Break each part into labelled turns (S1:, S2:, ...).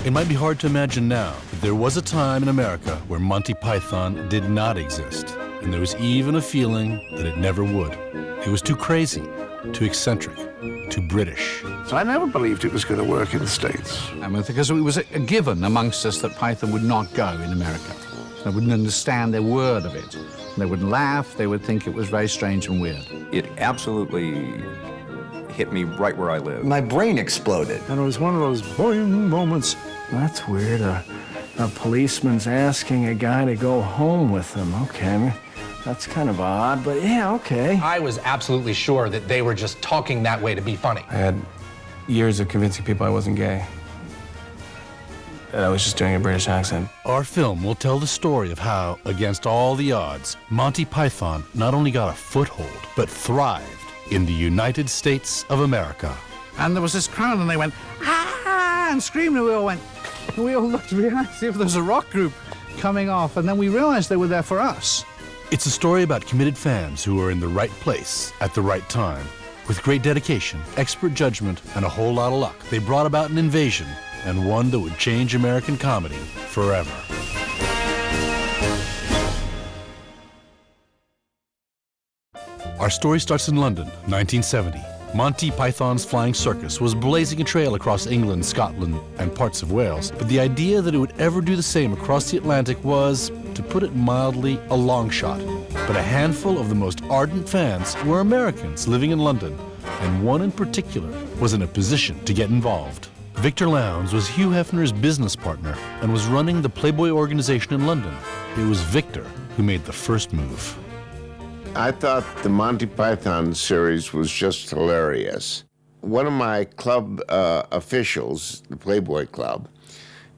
S1: It might be hard to imagine now, but there was a time in America where Monty Python did not exist, and there was even a feeling that it never would. It was too crazy, too eccentric, too British.
S2: So I never believed it was going to work in the States.
S3: Because it was a given amongst us that Python would not go in America. They wouldn't understand a word of it. They would laugh, they would think it was very strange and weird.
S4: It absolutely hit me right where I live.
S5: My brain exploded.
S2: And it was one of those boing moments. That's weird. A policeman's asking a guy to go home with him. Okay, that's kind of odd, but yeah, okay.
S6: I was absolutely sure that they were just talking that way to be funny.
S7: I had years of convincing people I wasn't gay, that I was just doing a British accent.
S1: Our film will tell the story of how, against all the odds, Monty Python not only got a foothold, but thrived in the United States of America.
S3: And there was this crowd, and they went, ah, and screamed, and we all went, and we all looked behind to see if there was a rock group coming off, and then we realized they were there for us.
S1: It's a story about committed fans who are in the right place at the right time. With great dedication, expert judgment, and a whole lot of luck, they brought about an invasion, and one that would change American comedy forever. Our story starts in London, 1970. Monty Python's Flying Circus was blazing a trail across England, Scotland, and parts of Wales, but the idea that it would ever do the same across the Atlantic was, to put it mildly, a long shot. But a handful of the most ardent fans were Americans living in London, and one in particular was in a position to get involved. Victor Lowndes was Hugh Hefner's business partner and was running the Playboy organization in London. It was Victor who made the first move.
S8: I thought the Monty Python series was just hilarious. One of my club officials, the Playboy Club,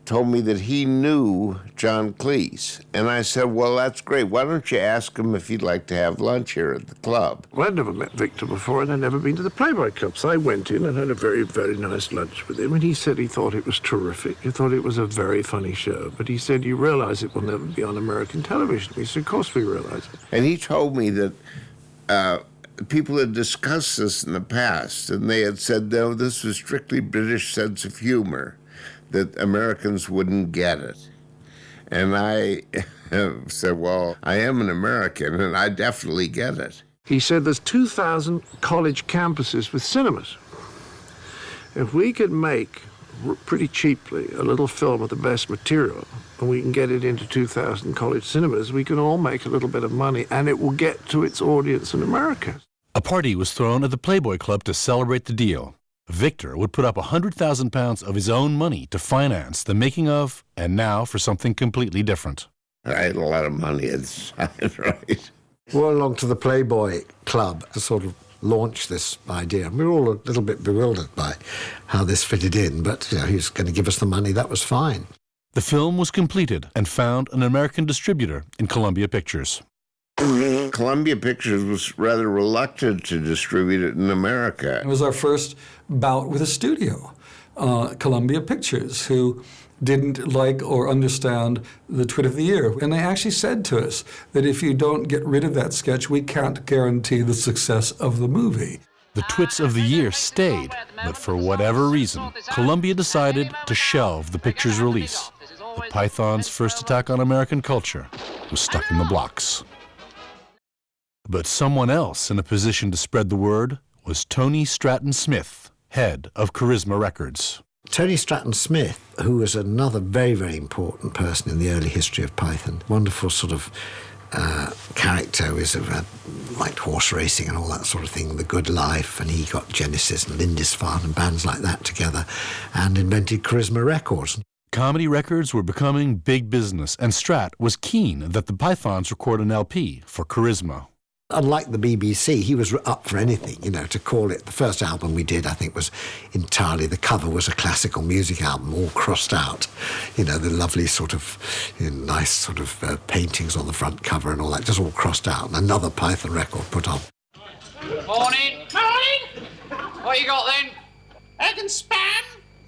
S8: told me that he knew John Cleese. And I said, well, that's great. Why don't you ask him if he'd like to have lunch here at the club?
S2: Well, I'd never met Victor before, and I'd never been to the Playboy Club. So I went in and had a very, very nice lunch with him, and he said he thought it was terrific. He thought it was a very funny show. But he said, you realize it will never be on American television? We said, of course we realize it.
S8: And he told me that people had discussed this in the past, and they had said, no, this was strictly British sense of humor, that Americans wouldn't get it. And I said, well, I am an American, and I definitely get it.
S2: He said there's 2,000 college campuses with cinemas. If we could make, pretty cheaply, a little film of the best material, and we can get it into 2,000 college cinemas, we can all make a little bit of money, and it will get to its audience in America.
S1: A party was thrown at the Playboy Club to celebrate the deal. Victor would put up £100,000 of his own money to finance the making of, and now for something completely different.
S8: I had a lot of money inside, right?
S5: We went along to the Playboy Club to sort of launch this idea. We were all a little bit bewildered by how this fitted in, but he was going to give us the money, that was fine.
S1: The film was completed and found an American distributor in Columbia Pictures.
S8: Columbia Pictures was rather reluctant to distribute it in America.
S9: It was our first bout with a studio, Columbia Pictures, who didn't like or understand the twit of the year. And they actually said to us that if you don't get rid of that sketch, we can't guarantee the success of the movie.
S1: The twits of the year stayed, but for whatever reason, Columbia decided to shelve the picture's release. The Python's first attack on American culture was stuck in the blocks. But someone else in a position to spread the word was Tony Stratton Smith, head of Charisma Records.
S5: Tony Stratton Smith, who was another very, very important person in the early history of Python, wonderful sort of character, liked horse racing and all that sort of thing, The Good Life, and he got Genesis and Lindisfarne and bands like that together and invented Charisma Records.
S1: Comedy records were becoming big business, and Strat was keen that the Pythons record an LP for Charisma.
S5: Unlike the BBC, he was up for anything, to call it. The first album we did, I think, was entirely, the cover was a classical music album, all crossed out. The lovely sort of, nice sort of paintings on the front cover and all that, just all crossed out. And another Python record put on.
S10: Morning. Morning. What you got then? Egg and spam.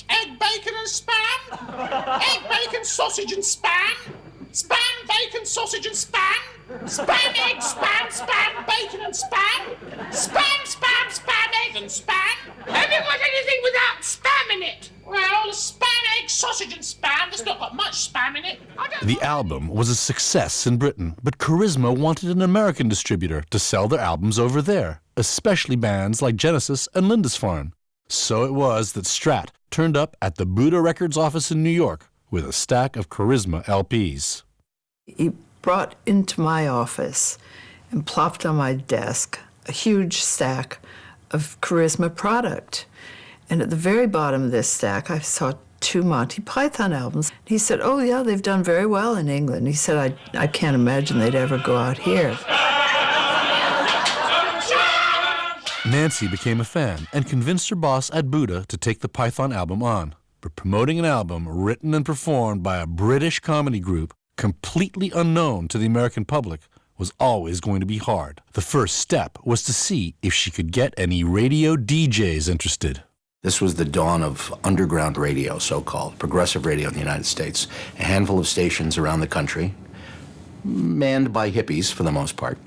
S10: Egg, bacon and spam. Egg, bacon, sausage and spam. Spam, bacon, sausage and spam. Spam, egg, spam, bacon and spam. Spam, egg and spam. Have you got anything without spam in it? Well, spam, egg, sausage sausage and spam. There's not got much spam in it.
S1: The album was a success in Britain, but Charisma wanted an American distributor to sell their albums over there, especially bands like Genesis and Lindisfarne. So it was that Strat turned up at the Buddha Records office in New York with a stack of Charisma LPs.
S11: He brought into my office and plopped on my desk a huge stack of Charisma product. And at the very bottom of this stack, I saw 2 Monty Python albums. He said, oh yeah, they've done very well in England. He said, I can't imagine they'd ever go out here.
S1: Nancy became a fan and convinced her boss at Buddha to take the Python album on. But promoting an album written and performed by a British comedy group completely unknown to the American public was always going to be hard. The first step was to see if she could get any radio DJs interested.
S12: This was the dawn of underground radio, so-called, progressive radio in the United States. A handful of stations around the country, manned by hippies for the most part,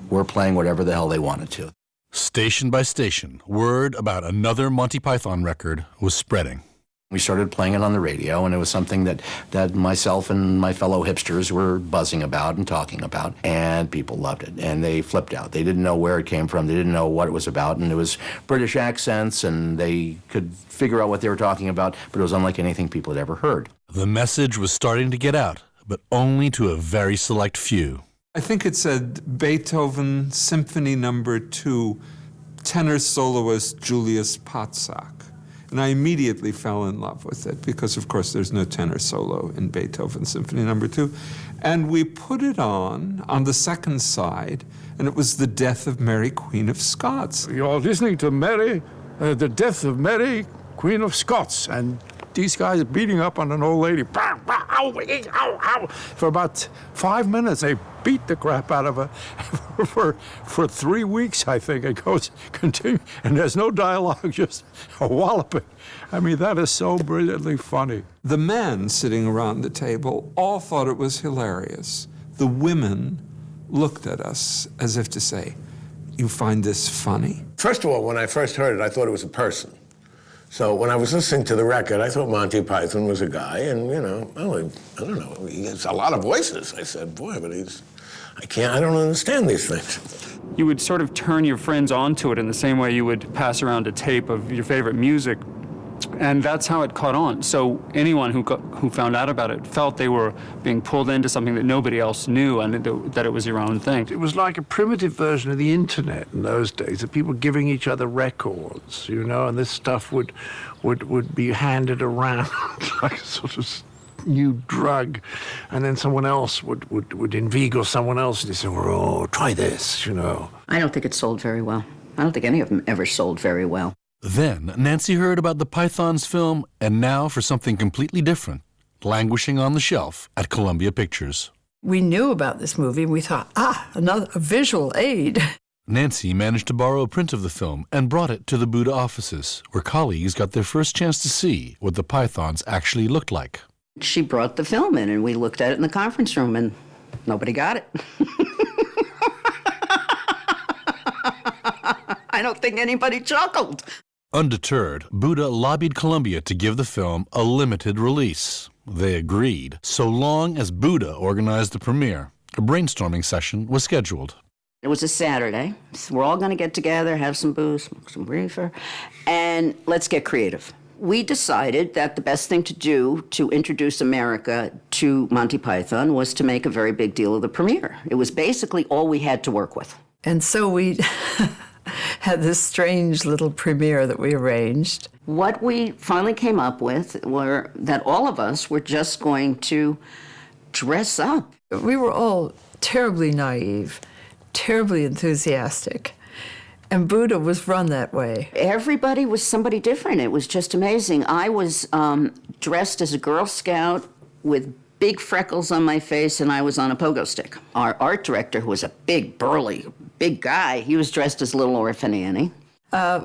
S12: were playing whatever the hell they wanted to.
S1: Station by station, word about another Monty Python record was spreading.
S12: We started playing it on the radio, and it was something that myself and my fellow hipsters were buzzing about and talking about, and people loved it, and they flipped out. They didn't know where it came from, they didn't know what it was about, and it was British accents, and they could figure out what they were talking about, but it was unlike anything people had ever heard.
S1: The message was starting to get out, but only to a very select few.
S13: I think it said Beethoven Symphony No. 2, tenor soloist Julius Patzak. And I immediately fell in love with it because, of course, there's no tenor solo in Beethoven Symphony No. 2. And we put it on the second side, and it was the death of Mary, Queen of Scots.
S2: You're listening to Mary, the death of Mary, Queen of Scots, and these guys are beating up on an old lady. For about 5 minutes, they beat the crap out of her for 3 weeks, I think. It goes, continue, and there's no dialogue, just a walloping. I mean, that is so brilliantly funny.
S13: The men sitting around the table all thought it was hilarious. The women looked at us as if to say, you find this funny?
S14: First of all, when I first heard it, I thought it was a person. So when I was listening to the record, I thought Monty Python was a guy, and, you know, I don't know, he has a lot of voices. I said, boy, but I don't understand these things.
S15: You would sort of turn your friends onto it in the same way you would pass around a tape of your favorite music, and that's how it caught on. So anyone who found out about it felt they were being pulled into something that nobody else knew, and that it was your own thing.
S2: It was like a primitive version of the internet in those days, of people giving each other records, you know, and this stuff would be handed around like a sort of new drug, and then someone else would inveigle someone else, and they say, oh, try this, you know.
S16: I don't think it sold very well. I don't think any of them ever sold very well.
S1: Then Nancy heard about the Pythons film, and now for something completely different, languishing on the shelf at Columbia Pictures.
S11: We knew about this movie, and we thought, a visual aid.
S1: Nancy managed to borrow a print of the film and brought it to the Buddha offices, where colleagues got their first chance to see what the Pythons actually looked like.
S16: She brought the film in, and we looked at it in the conference room, and nobody got it. I don't think anybody chuckled.
S1: Undeterred, Buddha lobbied Columbia to give the film a limited release. They agreed, so long as Buddha organized the premiere. A brainstorming session was scheduled.
S16: It was a Saturday. So we're all going to get together, have some booze, smoke some reefer, and let's get creative. We decided that the best thing to do to introduce America to Monty Python was to make a very big deal of the premiere. It was basically all we had to work with.
S11: And so we had this strange little premiere that we arranged.
S16: What we finally came up with were that all of us were just going to dress up.
S11: We were all terribly naive, terribly enthusiastic. And Buddha was run that way.
S16: Everybody was somebody different. It was just amazing. I was dressed as a Girl Scout with big freckles on my face, and I was on a pogo stick. Our art director, who was a big, burly, big guy, he was dressed as Little Orphan Annie.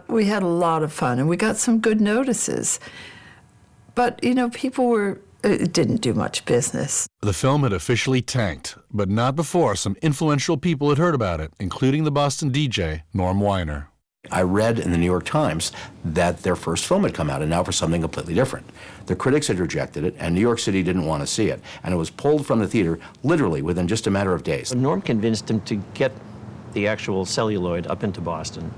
S11: We had a lot of fun, and we got some good notices. But, you know, it didn't do much business.
S1: The film had officially tanked, but not before some influential people had heard about it, including the Boston DJ, Norm Weiner.
S12: I read in the New York Times that their first film had come out, and now for something completely different. The critics had rejected it, and New York City didn't want to see it. And it was pulled from the theater literally within just a matter of days.
S17: Norm convinced him to get the actual celluloid up into Boston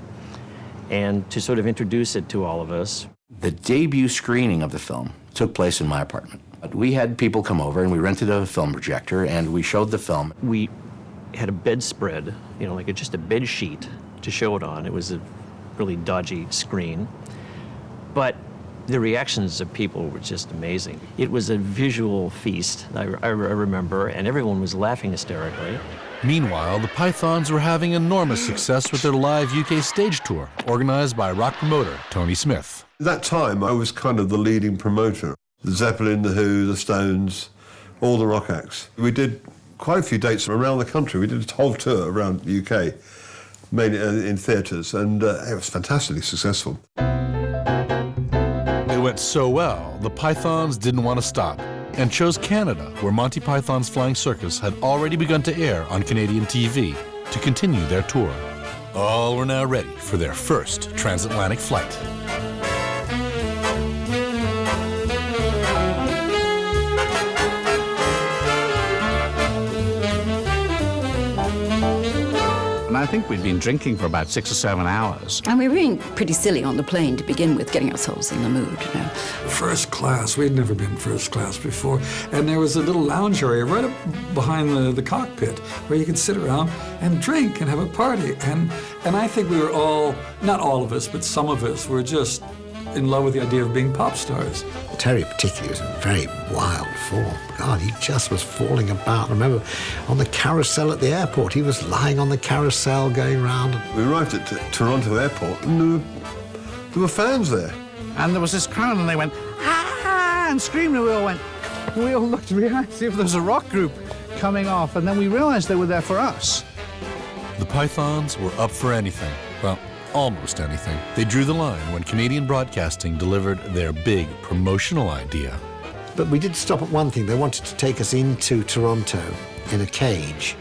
S17: and to sort of introduce it to all of us.
S12: The debut screening of the film took place in my apartment. We had people come over, and we rented a film projector, and we showed the film.
S17: We had a bedspread, you know, like just a bed sheet to show it on. It was a really dodgy screen. But the reactions of people were just amazing. It was a visual feast, I remember, and everyone was laughing hysterically.
S1: Meanwhile, the Pythons were having enormous success with their live UK stage tour, organized by rock promoter Tony Smith.
S18: At that time, I was kind of the leading promoter. The Zeppelin, The Who, The Stones, all the rock acts. We did quite a few dates around the country. We did a whole tour around the UK, mainly in theatres, and it was fantastically successful.
S1: It went so well, the Pythons didn't want to stop and chose Canada, where Monty Python's Flying Circus had already begun to air on Canadian TV, to continue their tour. All were now ready for their first transatlantic flight.
S3: And I think we'd been drinking for about 6 or 7 hours.
S19: And we were being pretty silly on the plane to begin with, getting ourselves in the mood, you know.
S9: First class. We'd never been first class before. And there was a little lounge area right up behind the cockpit where you could sit around and drink and have a party. And I think we were all, not all of us, but some of us were just in love with the idea of being pop stars.
S5: Terry particularly was in very wild form. God, he just was falling about. I remember on the carousel at the airport, he was lying on the carousel going round.
S18: We arrived at Toronto Airport, and there were fans there.
S3: And there was this crowd, and they went, ah, and screamed, and we all looked behind to see if there was a rock group coming off, and then we realized they were there for us.
S1: The Pythons were up for anything. Well, almost anything. They drew the line when Canadian Broadcasting delivered their big promotional idea.
S5: But we did stop at one thing. They wanted to take us into Toronto in a cage,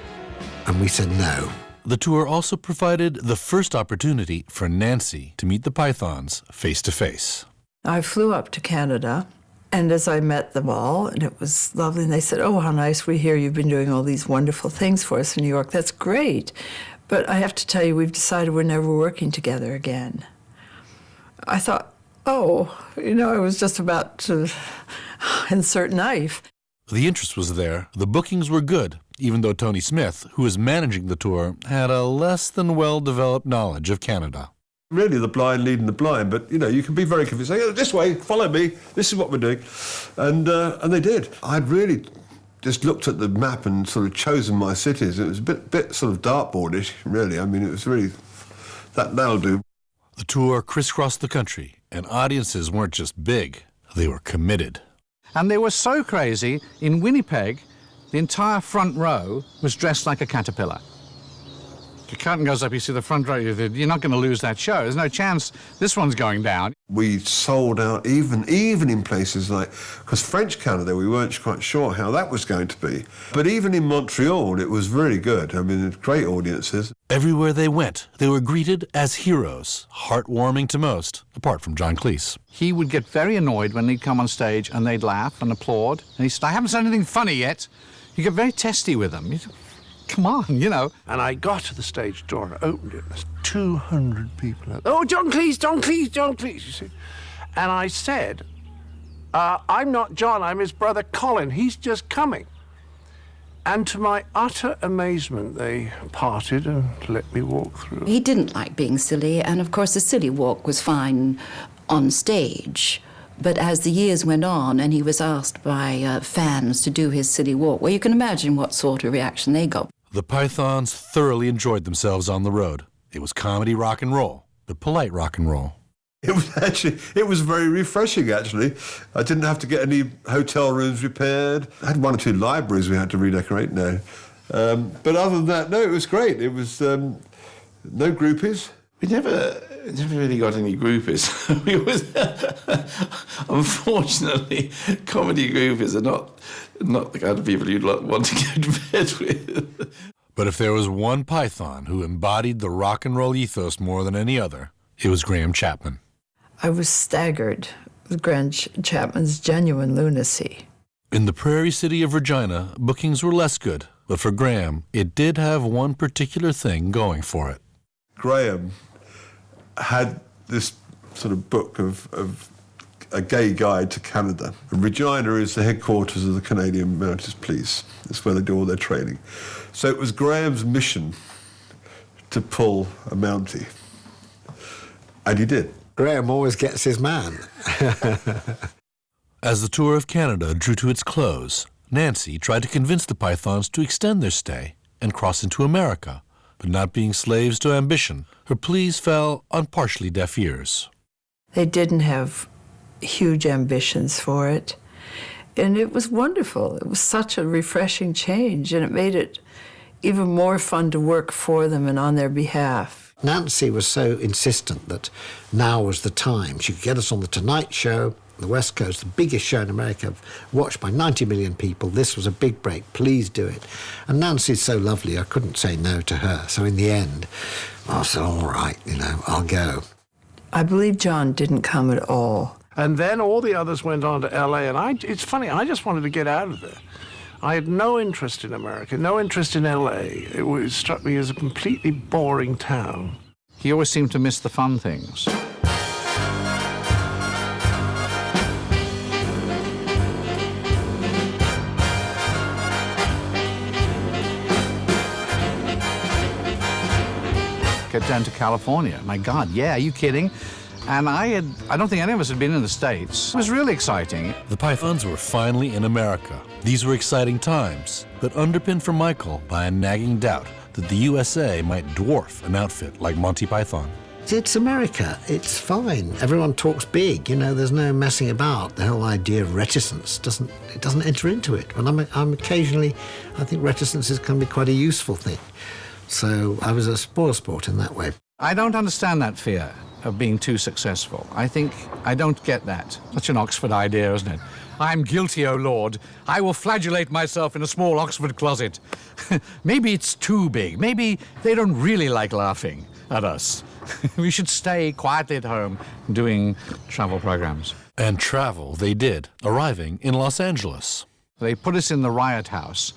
S5: and we said no.
S1: The tour also provided the first opportunity for Nancy to meet the Pythons face to face.
S11: I flew up to Canada, and as I met them all, and it was lovely, and they said, oh, how nice we hear you've been doing all these wonderful things for us in New York. That's great. But I have to tell you, we've decided we're never working together again. I thought, oh, you know, I was just about to insert knife.
S1: The interest was there, the bookings were good, even though Tony Smith, who was managing the tour, had a less than well-developed knowledge of Canada.
S18: Really the blind leading the blind, but, you know, you can be very convincing. Hey, this way, follow me, this is what we're doing. And they did. I'd really just looked at the map and sort of chosen my cities. It was a bit sort of dartboardish, really. I mean, it was really, that'll do.
S1: The tour crisscrossed the country, and audiences weren't just big, they were committed.
S3: And they were so crazy, in Winnipeg, the entire front row was dressed like a caterpillar. The curtain goes up, you see the front row, you're not going to lose that show. There's no chance this one's going down.
S18: We sold out even in places like, because French Canada, we weren't quite sure how that was going to be. But even in Montreal, it was really good. I mean, great audiences.
S1: Everywhere they went, they were greeted as heroes, heartwarming to most, apart from John Cleese.
S3: He would get very annoyed when he'd come on stage and they'd laugh and applaud. And he'd say, I haven't said anything funny yet. He'd get very testy with them. Come on, you know.
S2: And I got to the stage door and opened it. There's 200 people out there. Oh, John Cleese, John Cleese, John Cleese, you see. And I said, I'm not John, I'm his brother Colin. He's just coming. And to my utter amazement, they parted and let me walk through.
S19: He didn't like being silly, and of course the silly walk was fine on stage. But as the years went on and he was asked by fans to do his silly walk, well, you can imagine what sort of reaction they got.
S1: The Pythons thoroughly enjoyed themselves on the road. It was comedy rock and roll, but polite rock and roll.
S18: It was very refreshing, actually. I didn't have to get any hotel rooms repaired. I had 1 or 2 libraries we had to redecorate now. But other than that, no, it was great. It was no groupies.
S20: We never really got any groupies. Unfortunately, comedy groupies are not the kind of people you'd want to go to bed with.
S1: But if there was one python who embodied the rock and roll ethos more than any other, it was Graham Chapman.
S11: I was staggered with Graham Chapman's genuine lunacy.
S1: In the prairie city of Regina, bookings were less good, but for Graham, it did have one particular thing going for it.
S18: Graham had this sort of book of a gay guide to Canada. And Regina is the headquarters of the Canadian Mounted Police. It's where they do all their training. So it was Graham's mission to pull a Mountie. And he did.
S5: Graham always gets his man.
S1: As the tour of Canada drew to its close, Nancy tried to convince the Pythons to extend their stay and cross into America. But not being slaves to ambition, her pleas fell on partially deaf ears.
S11: They didn't have huge ambitions for it. And it was wonderful. It was such a refreshing change, and it made it even more fun to work for them and on their behalf.
S5: Nancy was so insistent that now was the time. She could get us on The Tonight Show, the West Coast, the biggest show in America, watched by 90 million people. This was a big break. Please do it. And Nancy's so lovely, I couldn't say no to her. So in the end, I said, all right, I'll go.
S11: I believe John didn't come at all.
S2: And then all the others went on to L.A., and it's funny, I just wanted to get out of there. I had no interest in America, no interest in L.A. It struck me as a completely boring town.
S3: He always seemed to miss the fun things. Get down to California. My God, yeah, are you kidding? And I don't think any of us had been in the States. It was really exciting.
S1: The Pythons were finally in America. These were exciting times, but underpinned for Michael by a nagging doubt that the USA might dwarf an outfit like Monty Python.
S5: It's America. It's fine. Everyone talks big. There's no messing about. The whole idea of reticence doesn't enter into it. And I'm occasionally, I think reticence can be quite a useful thing. So I was a spoil sport in that way.
S3: I don't understand that fear of being too successful. I don't get that. Such an Oxford idea, isn't it? I'm guilty, O Lord. I will flagellate myself in a small Oxford closet. Maybe it's too big. Maybe they don't really like laughing at us. We should stay quietly at home doing travel programs.
S1: And travel they did, arriving in Los Angeles.
S3: They put us in the Riot House,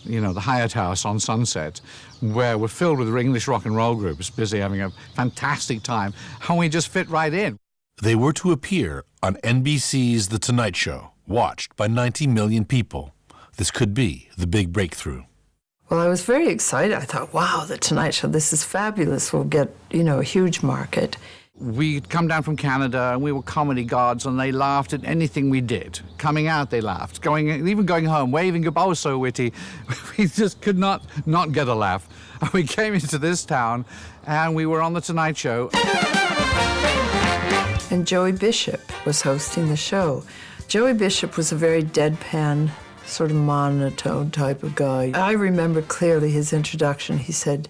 S3: the Hyatt House on Sunset, where we're filled with English rock and roll groups busy having a fantastic time, and we just fit right in.
S1: They were to appear on NBC's The Tonight Show, watched by 90 million people. This could be the big breakthrough.
S11: Well, I was very excited. I thought, wow, The Tonight Show, this is fabulous. We'll get, a huge market.
S3: We'd come down from Canada, and we were comedy gods, and they laughed at anything we did. Coming out, they laughed. Even going home, waving goodbye, was so witty. We just could not get a laugh. And we came into this town, and we were on The Tonight Show.
S11: And Joey Bishop was hosting the show. Joey Bishop was a very deadpan, sort of monotone type of guy. I remember clearly his introduction. He said,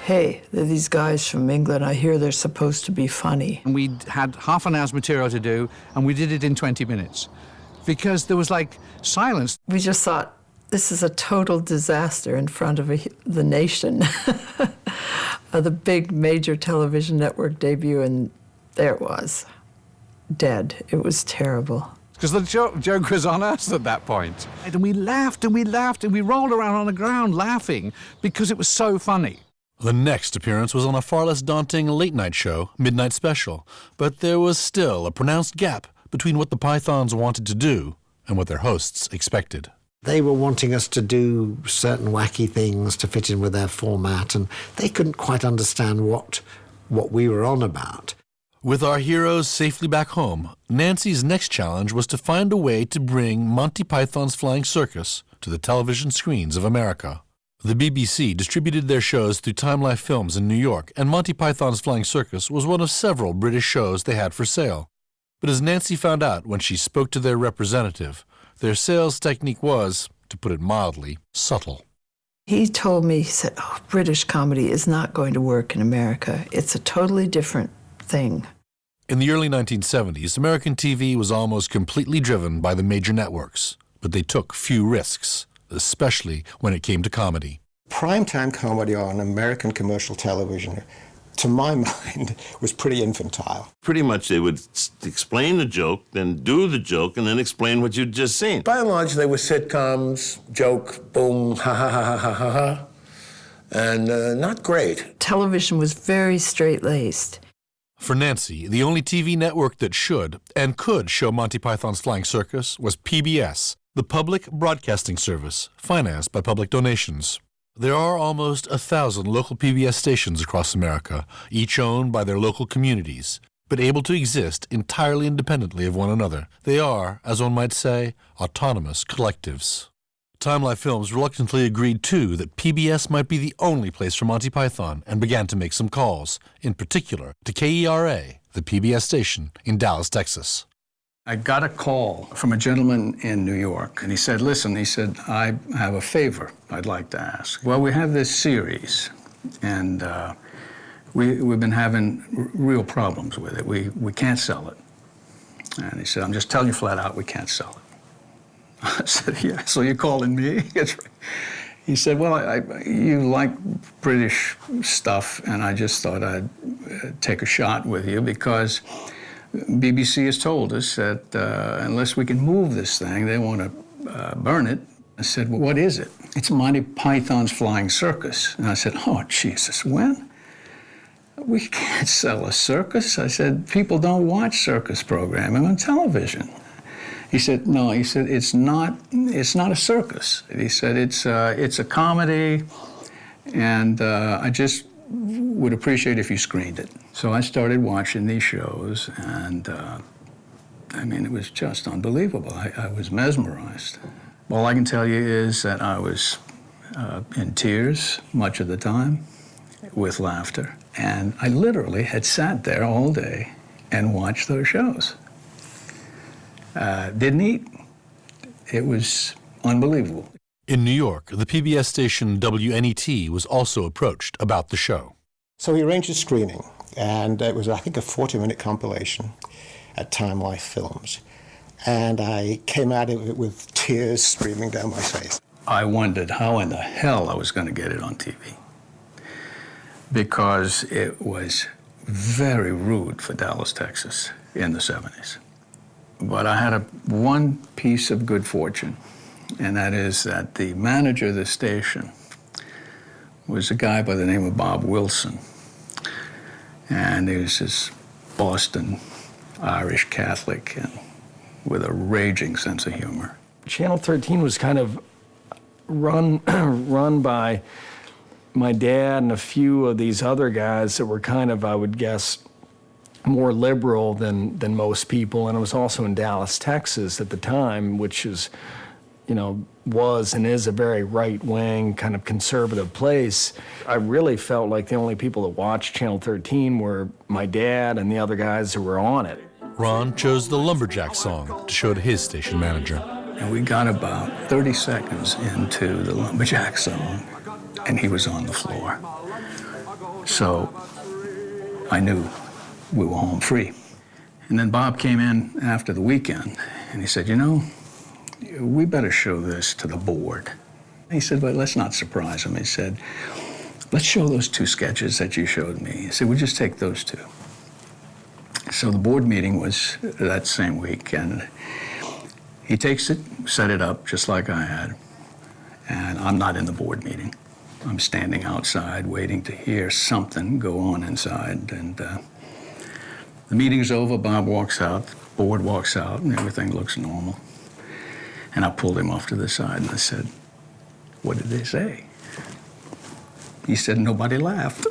S11: hey, they're these guys from England. I hear they're supposed to be funny.
S3: And we had half an hour's material to do, and we did it in 20 minutes because there was silence.
S11: We just thought, this is a total disaster in front of the nation. The big major television network debut, and there it was, dead. It was terrible.
S3: Because the joke was on us at that point. And we laughed and we laughed and we rolled around on the ground laughing because it was so funny.
S1: The next appearance was on a far less daunting late-night show, Midnight Special, but there was still a pronounced gap between what the Pythons wanted to do and what their hosts expected.
S5: They were wanting us to do certain wacky things to fit in with their format, and they couldn't quite understand what we were on about.
S1: With our heroes safely back home, Nancy's next challenge was to find a way to bring Monty Python's Flying Circus to the television screens of America. The BBC distributed their shows through Time Life Films in New York, and Monty Python's Flying Circus was one of several British shows they had for sale. But as Nancy found out when she spoke to their representative, their sales technique was, to put it mildly, subtle.
S11: He told me, he said, British comedy is not going to work in America. It's a totally different thing.
S1: In the early 1970s, American TV was almost completely driven by the major networks, but they took few risks, especially when it came to comedy.
S21: Primetime comedy on American commercial television, to my mind, was pretty infantile.
S22: Pretty much they would explain the joke, then do the joke, and then explain what you'd just seen.
S14: By and large, they were sitcoms, joke, boom, ha ha ha ha ha ha ha, and not great.
S11: Television was very straight-laced.
S1: For Nancy, the only TV network that should and could show Monty Python's Flying Circus was PBS, the public broadcasting service, financed by public donations. There are almost 1,000 local PBS stations across America, each owned by their local communities, but able to exist entirely independently of one another. They are, as one might say, autonomous collectives. Time Life Films reluctantly agreed, too, that PBS might be the only place for Monty Python and began to make some calls, in particular to KERA, the PBS station in Dallas, Texas.
S23: I got a call from a gentleman in New York, and he said, listen, he said, I have a favor I'd like to ask. Well, we have this series, and we've been having real problems with it. We can't sell it. And he said, I'm just telling you flat out, we can't sell it. I said, yeah, so you're calling me? He said, well, you like British stuff, and I just thought I'd take a shot with you because BBC has told us that unless we can move this thing, they want to burn it. I said, well, what is it? It's Monty Python's Flying Circus. And I said, oh, Jesus, when? We can't sell a circus. I said, people don't watch circus programming on television. He said, no, he said, it's not a circus. He said, it's a comedy, and I just would appreciate if you screened it. So I started watching these shows, and I mean, it was just unbelievable. I was mesmerized. All I can tell you is that I was in tears much of the time, with laughter. And I literally had sat there all day and watched those shows. Didn't eat. It was unbelievable.
S1: In New York, the PBS station WNET was also approached about the show.
S21: So we arranged a screening, and it was, I think, a 40-minute compilation at Time Life Films. And I came at it with tears streaming down my face.
S23: I wondered how in the hell I was going to get it on TV, because it was very rude for Dallas, Texas in the 70s. But I had one piece of good fortune, and that is that the manager of the station was a guy by the name of Bob Wilson. And he was this Boston Irish Catholic and with a raging sense of humor.
S24: Channel 13 was kind of run by my dad and a few of these other guys that were kind of, I would guess, more liberal than most people. And it was also in Dallas, Texas at the time, which is, was and is a very right-wing, kind of conservative place. I really felt like the only people that watched Channel 13 were my dad and the other guys who were on it.
S1: Ron chose the Lumberjack song to show to his station manager.
S23: And we got about 30 seconds into the Lumberjack song, and he was on the floor. So I knew we were home free. And then Bob came in after the weekend, and he said, we better show this to the board. He said, but let's not surprise them. He said, let's show those 2 sketches that you showed me. He said, we'll just take those 2. So the board meeting was that same week, and he takes it, set it up just like I had, and I'm not in the board meeting. I'm standing outside waiting to hear something go on inside, and the meeting's over, Bob walks out, the board walks out, and everything looks normal. And I pulled him off to the side and I said, what did they say? He said, nobody laughed.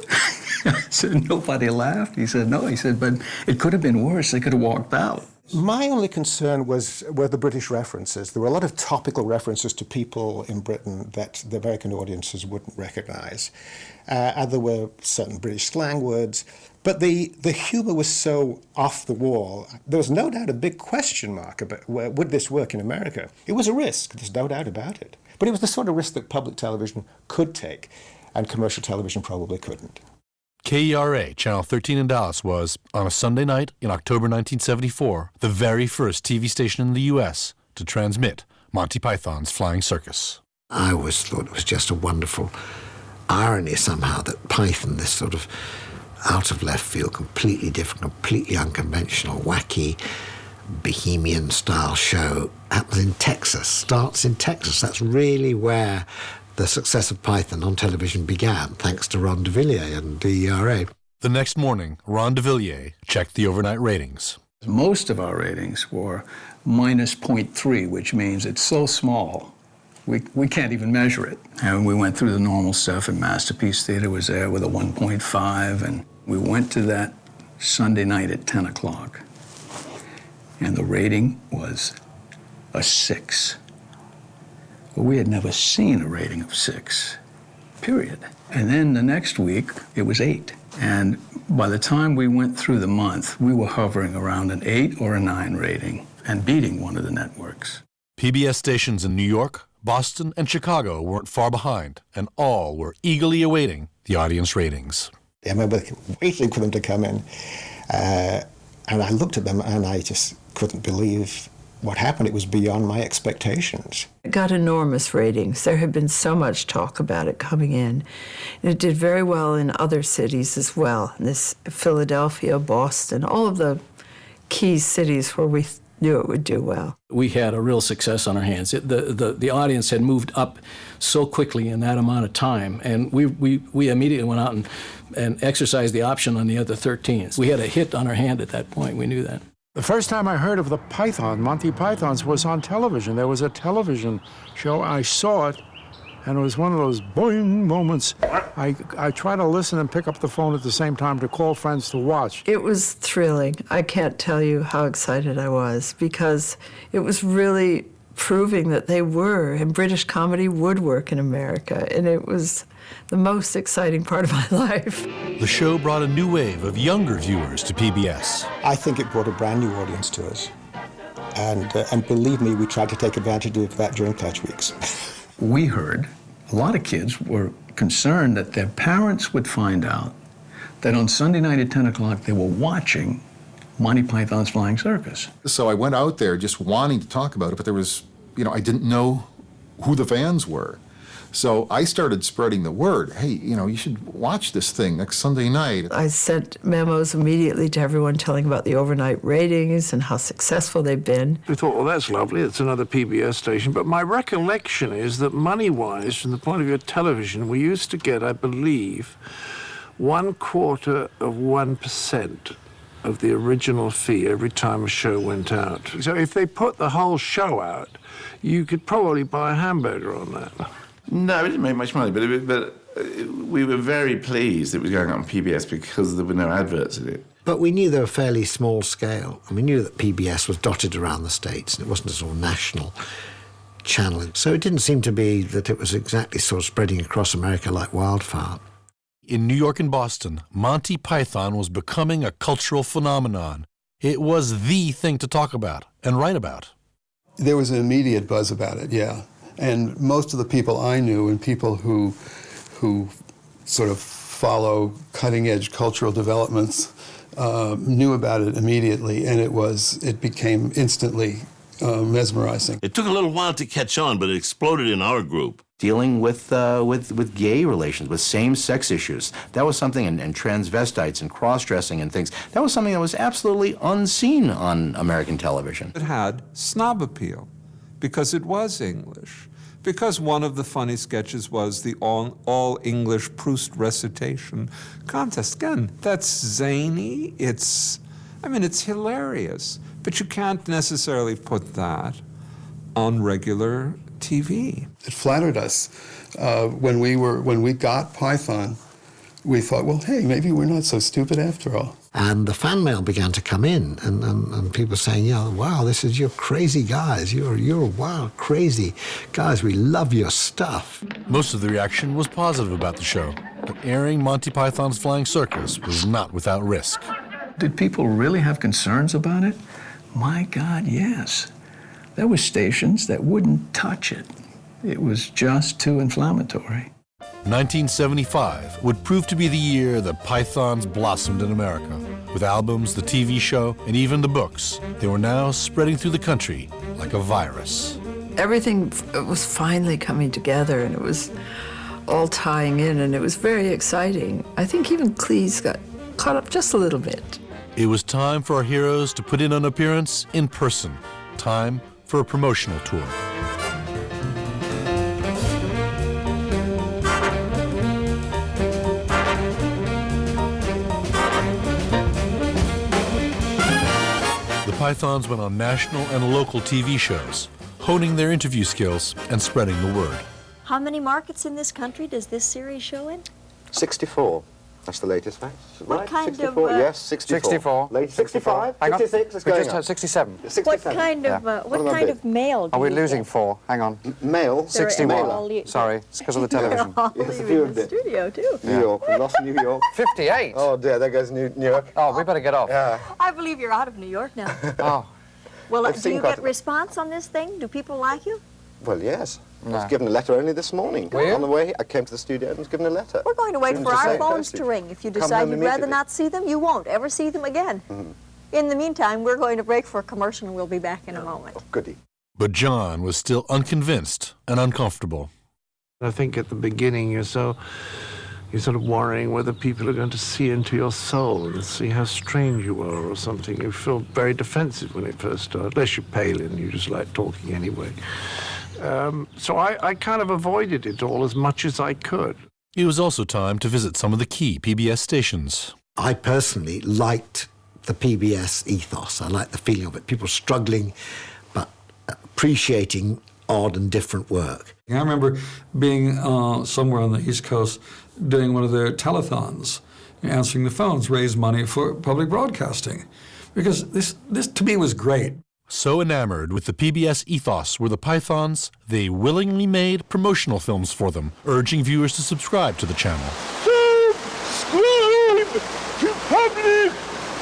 S23: I said, nobody laughed? He said, no. He said, but it could have been worse. They could have walked out.
S21: My only concern were the British references. There were a lot of topical references to people in Britain that the American audiences wouldn't recognize. And there were certain British slang words. But the humor was so off the wall, there was no doubt a big question mark about would this work in America. It was a risk, there's no doubt about it. But it was the sort of risk that public television could take, and commercial television probably couldn't.
S1: KERA, Channel 13 in Dallas, was, on a Sunday night in October 1974, the very first TV station in the U.S. to transmit Monty Python's Flying Circus.
S5: I always thought it was just a wonderful irony somehow that Python, this sort of out of left field, completely different, completely unconventional, wacky, bohemian style show happens in Texas, starts in Texas. That's really where the success of Python on television began, thanks to Ron de Villiers and DERA.
S1: The next morning, Ron de Villiers checked the overnight ratings.
S23: Most of our ratings were minus 0.3, which means it's so small, we can't even measure it. And we went through the normal stuff, and Masterpiece Theater was there with a 1.5, and we went to that Sunday night at 10 o'clock, and the rating was a 6. Well, we had never seen a rating of 6, period. And then the next week, it was 8. And by the time we went through the month, we were hovering around an 8 or a 9 rating and beating one of the networks.
S1: PBS stations in New York, Boston, and Chicago weren't far behind, and all were eagerly awaiting the audience ratings.
S21: I remember waiting for them to come in, and I looked at them and I just couldn't believe what happened. It was beyond my expectations.
S11: It got enormous ratings. There had been so much talk about it coming in. And it did very well in other cities as well. This Philadelphia, Boston, all of the key cities where we knew it would do well.
S23: We had a real success on our hands. The audience had moved up so quickly in that amount of time, and we immediately went out and exercised the option on the other 13. We had a hit on our hand at that point. We knew that.
S2: The first time I heard of the Python, Monty Pythons, was on television. There was a television show. I saw it, and it was one of those boing moments. I try to listen and pick up the phone at the same time to call friends to watch.
S11: It was thrilling. I can't tell you how excited I was, because it was really proving that they were, and British comedy would work in America, and it was the most exciting part of my life.
S1: The show brought a new wave of younger viewers to PBS.
S21: I think it brought a brand new audience to us. And believe me, we tried to take advantage of that during Clutch Weeks.
S23: We heard a lot of kids were concerned that their parents would find out that on Sunday night at 10 o'clock they were watching Monty Python's Flying Circus.
S4: So I went out there just wanting to talk about it, but there was, I didn't know who the fans were. So I started spreading the word. Hey, you should watch this thing next Sunday night.
S11: I sent memos immediately to everyone telling about the overnight ratings and how successful they've been.
S2: We thought, well, that's lovely. It's another PBS station. But my recollection is that money-wise, from the point of view of television, we used to get, I believe, 1/4% of the original fee every time a show went out. So if they put the whole show out, you could probably buy a hamburger on that.
S20: No, we didn't make much money, but we were very pleased it was going on PBS because there were no adverts in it.
S5: But we knew they were fairly small scale, and we knew that PBS was dotted around the States, and it wasn't a sort of national channel. So it didn't seem to be that it was exactly sort of spreading across America like wildfire.
S1: In New York and Boston, Monty Python was becoming a cultural phenomenon. It was the thing to talk about and write about.
S6: There was an immediate buzz about it, yeah. And most of the people I knew and people who sort of follow cutting-edge cultural developments knew about it immediately, and it became instantly mesmerizing.
S22: It took a little while to catch on, but it exploded in our group.
S12: Dealing with gay relations, with same-sex issues. That was something, and transvestites and cross-dressing and things. That was something that was absolutely unseen on American television.
S13: It had snob appeal because it was English. Because one of the funny sketches was the all-English Proust recitation contest. Again, that's zany. It's hilarious. But you can't necessarily put that on regular TV.
S6: It flattered us. When we got Python, we thought, well, hey, maybe we're not so stupid after all.
S5: And the fan mail began to come in, and people saying, wow, you're crazy guys. You're wild, crazy guys. We love your stuff.
S1: Most of the reaction was positive about the show, but airing Monty Python's Flying Circus was not without risk.
S23: Did people really have concerns about it? My God, yes. There were stations that wouldn't touch it. It was just too inflammatory.
S1: 1975 would prove to be the year the Pythons blossomed in America. With albums, the TV show, and even the books, they were now spreading through the country like a virus.
S11: Everything was finally coming together, and it was all tying in, and it was very exciting. I think even Cleese got caught up just a little bit.
S1: It was time for our heroes to put in an appearance in person. Time for a promotional tour. The Pythons went on national and local TV shows, honing their interview skills and spreading the word.
S7: How many markets in this country does this series show in?
S8: 64. That's the latest fact.
S7: What
S8: right?
S7: kind
S8: 64?
S7: of...
S8: Yes, 64.
S10: 64.
S8: Late 65?
S10: Hang on.
S8: 66? It's
S10: We
S8: going
S10: just
S8: up.
S10: had 67.
S8: 67.
S7: What kind of,
S10: Yeah.
S7: what kind of mail do
S10: Are we
S7: you
S10: losing
S7: get?
S10: 4? Hang on.
S8: Male?
S7: They're
S10: 61.
S7: all li-
S10: Sorry, it's because of the television.
S7: They're all
S8: Yes, a
S7: leaving
S8: few of
S7: the
S8: them.
S7: studio, too.
S8: New York. We lost New York.
S10: 58.
S8: Oh, dear. There goes New York.
S10: Oh, we better get off.
S8: Yeah.
S7: I believe you're out of New York now.
S10: Oh.
S7: Well,
S8: I've
S7: do
S8: seen
S7: you
S8: quite
S7: get
S8: a-
S7: response on this thing? Do people like you?
S8: Well, yes. I was
S10: No.
S8: given a letter only this morning.
S10: Were you?
S8: On the way, I came to the studio and was given a letter.
S7: We're going to wait
S8: Seems
S7: for
S8: to
S7: our
S8: say
S7: phones
S8: postage.
S7: to ring. If you
S8: Come
S7: decide
S8: home
S7: you'd rather
S8: immediately.
S7: not see them, you won't ever see them again. In the meantime, we're going to break for a commercial and we'll be back in a moment.
S8: Goody.
S1: But John was still unconvinced and uncomfortable.
S2: I think at the beginning you're sort of worrying whether people are going to see into your soul and see how strange you are or something. You feel very defensive when it first started, unless you're Palin, you just like talking anyway. So I kind of avoided it all as much as I could.
S1: It was also time to visit some of the key PBS stations.
S5: I personally liked the PBS ethos. I liked the feeling of it. People struggling, but appreciating odd and different work.
S9: I remember being somewhere on the East Coast doing one of their telethons, answering the phones, raise money for public broadcasting. Because this to me was great.
S1: So enamored with the PBS ethos were the Pythons, they willingly made promotional films for them, urging viewers to subscribe to the channel.
S15: Subscribe to public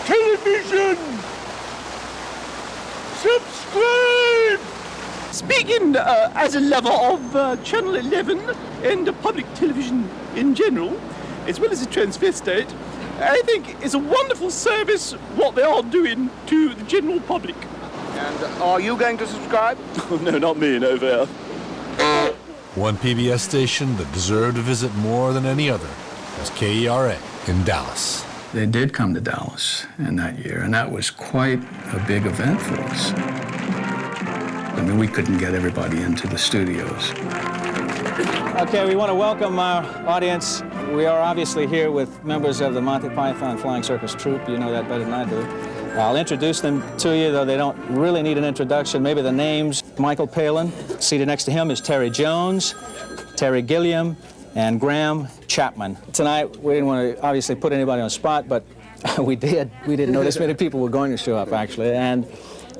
S15: television! Subscribe! Speaking as a lover of Channel 11 and public television in general, as well as a transvestite, I think it's a wonderful service what they are doing to the general public. And are you going to subscribe? No, not me, no there.
S1: One PBS station that deserved a visit more than any other was KERA in Dallas.
S23: They did come to Dallas in that year, and that was quite a big event for us. I mean, we couldn't get everybody into the studios.
S25: Okay, we want to welcome our audience. We are obviously here with members of the Monty Python Flying Circus Troupe. You know that better than I do. I'll introduce them to you, though they don't really need an introduction. Maybe the names. Michael Palin. Seated next to him is Terry Jones, Terry Gilliam, and Graham Chapman. Tonight, we didn't want to obviously put anybody on the spot, but we did. We didn't know this many people were going to show up, actually. And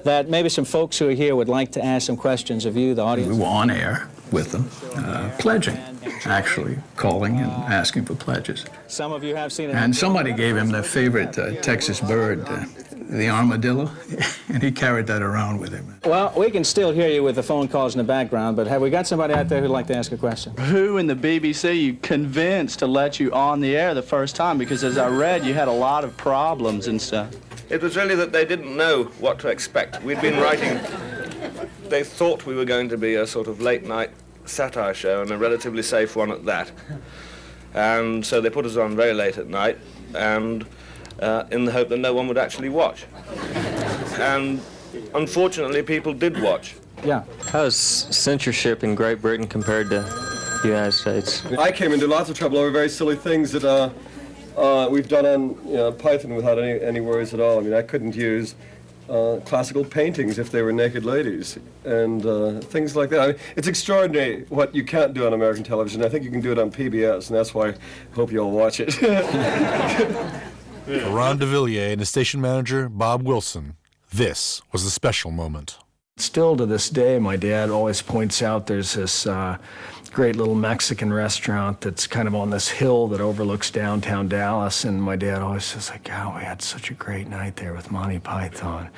S25: that maybe some folks who are here would like to ask some questions of you, the audience.
S23: We were on air with them, pledging, actually calling and asking for pledges.
S25: Some of you have seen it.
S23: And somebody gave him their favorite Texas bird, the armadillo, and he carried that around with him.
S25: Well, we can still hear you with the phone calls in the background, but have we got somebody out there who'd like to ask a question?
S26: Who in the BBC you convinced to let you on the air the first time? Because as I read, you had a lot of problems and stuff.
S27: It was really that they didn't know what to expect. We'd been writing, they thought we were going to be a sort of late-night satire show, and a relatively safe one at that. And so they put us on very late at night, and in the hope that no one would actually watch. And unfortunately, people did watch.
S25: Yeah.
S28: How's censorship in Great Britain compared to the United States?
S18: I came into lots of trouble over very silly things that we've done on Python without any worries at all. I mean, I couldn't use classical paintings if they were naked ladies and things like that. I mean, it's extraordinary what you can't do on American television. I think you can do it on PBS, and that's why I hope you all watch it.
S1: For Ron DeVilliers and his station manager, Bob Wilson, this was a special moment.
S24: Still to this day, my dad always points out there's this great little Mexican restaurant that's kind of on this hill that overlooks downtown Dallas, and my dad always says, like, "God, we had such a great night there with Monty Python."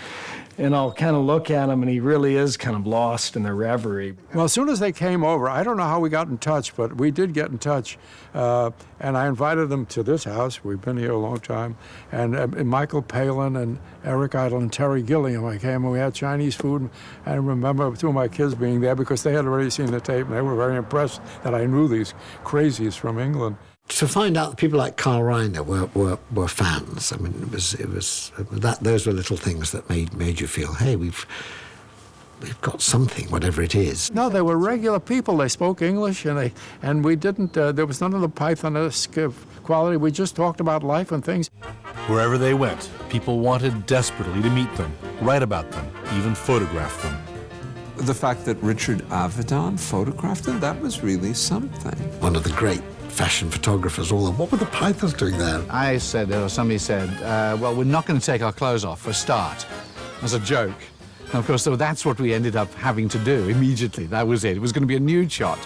S24: And I'll kind of look at him, and he really is kind of lost in their reverie.
S3: Well, as soon as they came over, I don't know how we got in touch, but we did get in touch. And I invited them to this house. We've been here a long time. And Michael Palin and Eric Idle and Terry Gilliam, I came, and we had Chinese food. And I remember two of my kids being there because they had already seen the tape, and they were very impressed that I knew these crazies from England.
S5: To find out that people like Carl Reiner were fans, I mean, those were little things that made you feel, hey, we've got something, whatever it is.
S3: No, they were regular people. They spoke English, and we didn't. There was none of the Pythonesque quality. We just talked about life and things.
S1: Wherever they went, people wanted desperately to meet them, write about them, even photograph them.
S13: The fact that Richard Avedon photographed them, that was really something.
S5: One of the great fashion photographers, what were the Pythons doing there?
S4: I said, or somebody said, well, we're not going to take our clothes off for a start, as a joke. And of course, so that's what we ended up having to do immediately. That was it. It was going to be a nude shot.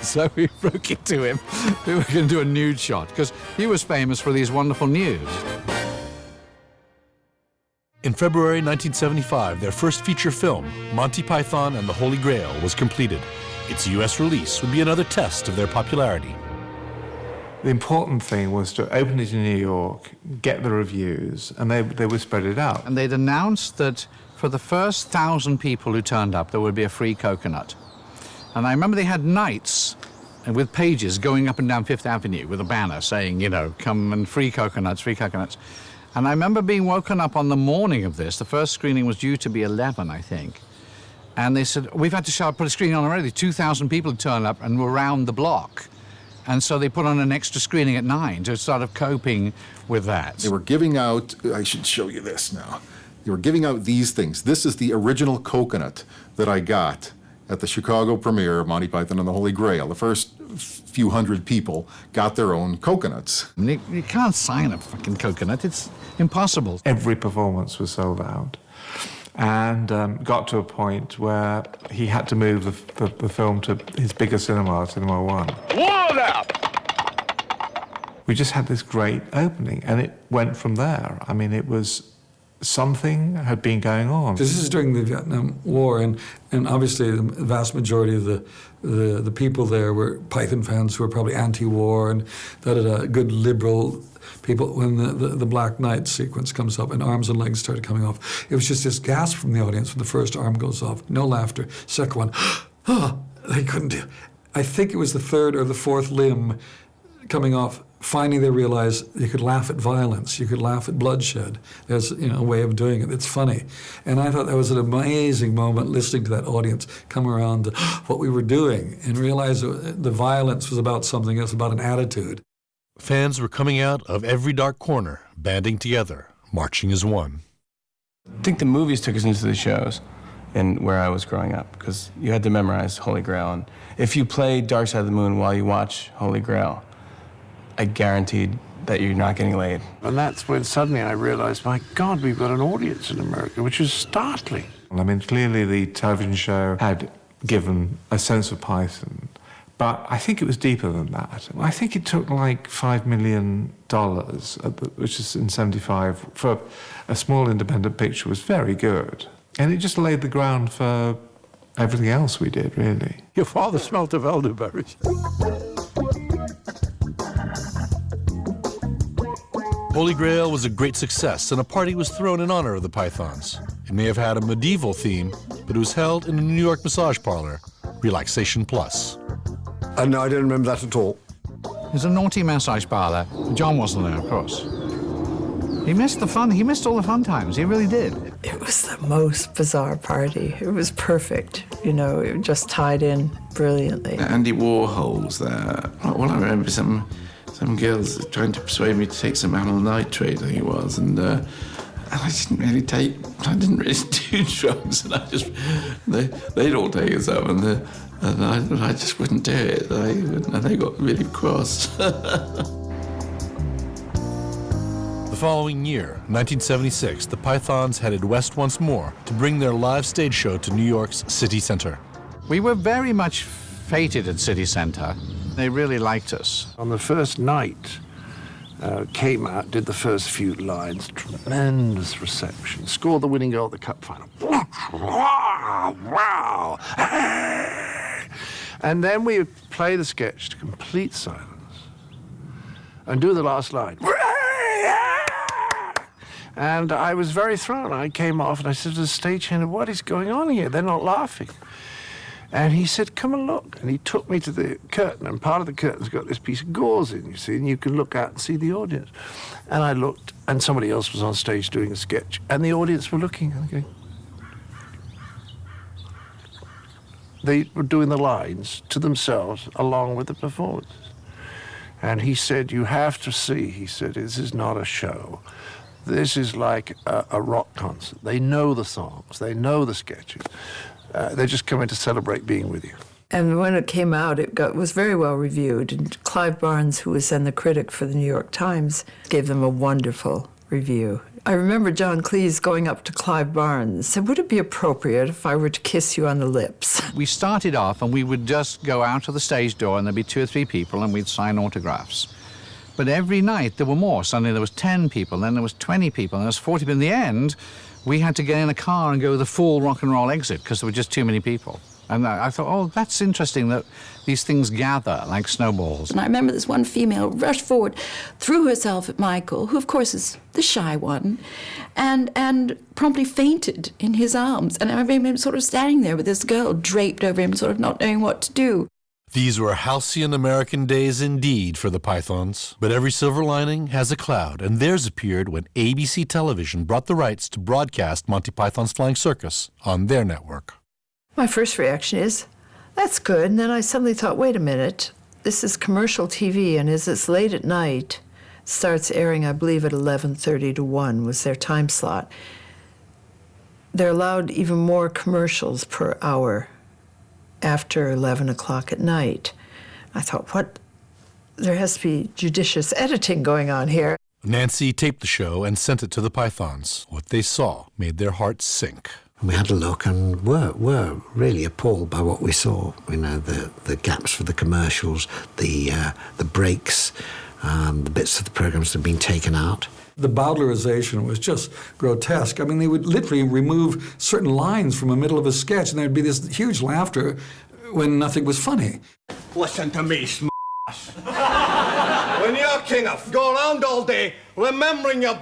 S4: So we broke it to him. We were going to do a nude shot, because he was famous for these wonderful nudes.
S1: In February 1975, their first feature film, Monty Python and the Holy Grail, was completed. Its U.S. release would be another test of their popularity.
S13: The important thing was to open it in New York, get the reviews, and they would spread it out.
S4: And they'd announced that for the first 1,000 people who turned up, there would be a free coconut. And I remember they had nights with pages going up and down Fifth Avenue with a banner saying, you know, come and free coconuts, free coconuts. And I remember being woken up on the morning of this. The first screening was due to be 11, I think. And they said, we've had to put a screening on already. 2,000 people had turned up and were around the block. And so they put on an extra screening at 9 to sort of coping with that.
S14: They were giving out, I should show you this now. They were giving out these things. This is the original coconut that I got at the Chicago premiere of Monty Python and the Holy Grail. The first few hundred people got their own coconuts.
S4: You can't sign a fucking coconut. It's impossible.
S13: Every performance was sold out. And got to a point where he had to move the film to his bigger cinema, Cinema One.
S15: Water!
S13: We just had this great opening, and it went from there. I mean, it was something had been going on.
S9: This is during the Vietnam War, and obviously the vast majority of the people there were Python fans who were probably anti-war and good liberal people. When the Black Knight sequence comes up and arms and legs started coming off, it was just this gasp from the audience when the first arm goes off. No laughter. Second one, they couldn't do. I think it was the third or the fourth limb coming off. Finally, they realized you could laugh at violence, you could laugh at bloodshed. There's a way of doing it. It's funny. And I thought that was an amazing moment, listening to that audience come around to what we were doing and realize the violence was about something else, about an attitude.
S1: Fans were coming out of every dark corner, banding together, marching as one.
S16: I think the movies took us into the shows and where I was growing up, because you had to memorize Holy Grail. And if you play Dark Side of the Moon while you watch Holy Grail, I guaranteed that you're not getting laid.
S2: And that's when suddenly I realized, my God, we've got an audience in America, which is startling.
S13: I mean, clearly the television show had given a sense of Python, but I think it was deeper than that. I think it took like $5 million, which is in 75, for a small independent picture, was very good. And it just laid the ground for everything else we did, really.
S3: Your father smelt of elderberries.
S1: Holy Grail was a great success, and a party was thrown in honor of the Pythons. It may have had a medieval theme, but it was held in a New York massage parlor, Relaxation Plus.
S5: No, I don't remember that at all.
S4: It was a naughty massage parlor. John wasn't there, of course. He missed the fun. He missed all the fun times. He really did.
S11: It was the most bizarre party. It was perfect. It just tied in brilliantly.
S17: Andy Warhol's there. Well, I remember some girls trying to persuade me to take some amyl nitrate, I think it was, and I didn't really do drugs, and they'd all take us up, and I just wouldn't do it, and they got really cross.
S1: The following year, 1976, the Pythons headed west once more to bring their live stage show to New York's City Center.
S4: We were very much feted at City Center. They really liked us.
S2: On the first night, came out, did the first few lines, tremendous reception, scored the winning goal at the cup final. Wow! And then we would play the sketch to complete silence and do the last line. And I was very thrown. I came off and I said to the stagehand, what is going on here? They're not laughing. And he said, come and look. And he took me to the curtain, and part of the curtain's got this piece of gauze in, you see, and you can look out and see the audience. And I looked, and somebody else was on stage doing a sketch, and the audience were looking and going. They were doing the lines to themselves along with the performances. And he said, you have to see, he said, this is not a show. This is like a rock concert. They know the songs, they know the sketches. They're just coming to celebrate being with you.
S11: And when it came out, was very well reviewed. And Clive Barnes, who was then the critic for the New York Times, gave them a wonderful review. I remember John Cleese going up to Clive Barnes and said, would it be appropriate if I were to kiss you on the lips?
S4: We started off and we would just go out to the stage door and there'd be 2 or 3 people and we'd sign autographs. But every night there were more. Suddenly there was 10 people, then there was 20 people, and there was 40 people. In the end, we had to get in a car and go the full rock and roll exit because there were just too many people. And I thought, oh, that's interesting that these things gather like snowballs.
S6: And I remember this one female rushed forward, threw herself at Michael, who of course is the shy one, and promptly fainted in his arms. And I remember him sort of standing there with this girl draped over him, sort of not knowing what to do.
S1: These were halcyon American days indeed for the Pythons. But every silver lining has a cloud, and theirs appeared when ABC Television brought the rights to broadcast Monty Python's Flying Circus on their network.
S11: My first reaction is, that's good. And then I suddenly thought, wait a minute, this is commercial TV, and as it's late at night, it starts airing, I believe, at 11:30 to 1 was their time slot. They're allowed even more commercials per hour after 11 o'clock at night. I thought, what? There has to be judicious editing going on here.
S1: Nancy taped the show and sent it to the Pythons. What they saw made their hearts sink.
S5: We had a look and were really appalled by what we saw. You know, the gaps for the commercials, the breaks, the bits of the programs that had been taken out.
S9: The Bowdlerization was just grotesque. I mean, they would literally remove certain lines from the middle of a sketch, and there'd be this huge laughter when nothing was funny.
S7: Listen to me, when you're king of, go around all day remembering your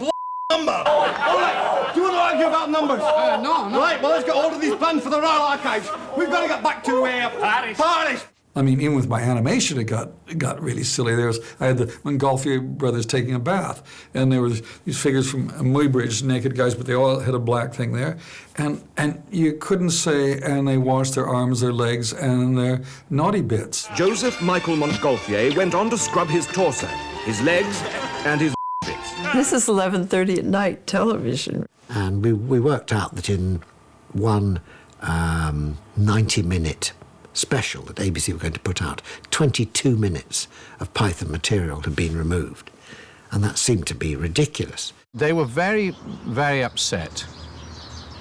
S7: number. All right, do you want to argue about numbers? No. Right, well, let's get hold of these plans for the Royal Archives. We've got to get back to Paris.
S9: I mean, even with my animation, it got really silly. I had the Montgolfier brothers taking a bath, and there was these figures from Muybridge, naked guys, but they all had a black thing there, and you couldn't say, and they washed their arms, their legs, and their naughty bits.
S10: Joseph Michael Montgolfier went on to scrub his torso, his legs, and his bits.
S11: This is 11:30 at night television.
S5: And we worked out that in one 90-minute special that ABC were going to put out, 22 minutes of Python material had been removed. And that seemed to be ridiculous.
S4: They were very, very upset.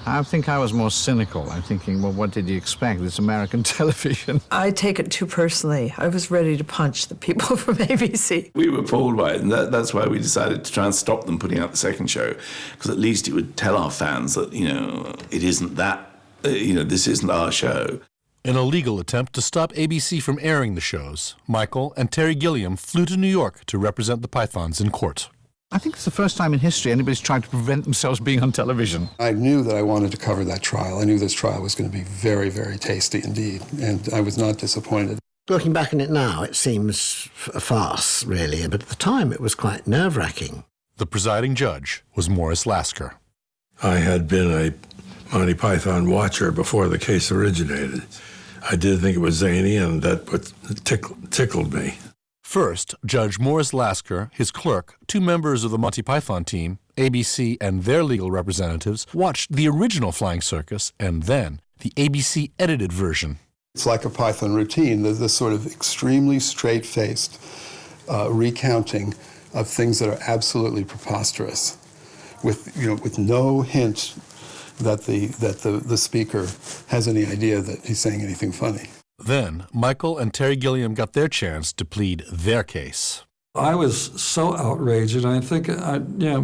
S4: I think I was more cynical. I'm thinking, well, what did you expect? It's American television.
S11: I take it too personally. I was ready to punch the people from ABC.
S17: We were appalled by it, and that's why we decided to try and stop them putting out the second show, because at least it would tell our fans that, it isn't that, this isn't our show.
S1: In a legal attempt to stop ABC from airing the shows, Michael and Terry Gilliam flew to New York to represent the Pythons in court.
S4: I think it's the first time in history anybody's tried to prevent themselves being on television.
S12: I knew that I wanted to cover that trial. I knew this trial was going to be very, very tasty indeed, and I was not disappointed.
S5: Looking back on it now, it seems a farce, really, but at the time it was quite nerve-wracking.
S1: The presiding judge was Morris Lasker.
S19: I had been a Monty Python watcher before the case originated. I did think it was zany, and that tickled me.
S1: First, Judge Morris Lasker, his clerk, 2 members of the Monty Python team, ABC and their legal representatives, watched the original Flying Circus and then the ABC edited version.
S12: It's like a Python routine. There's this sort of extremely straight-faced recounting of things that are absolutely preposterous, with no hint that the speaker has any idea that he's saying anything funny.
S1: Then, Michael and Terry Gilliam got their chance to plead their case.
S9: I was so outraged, and I think,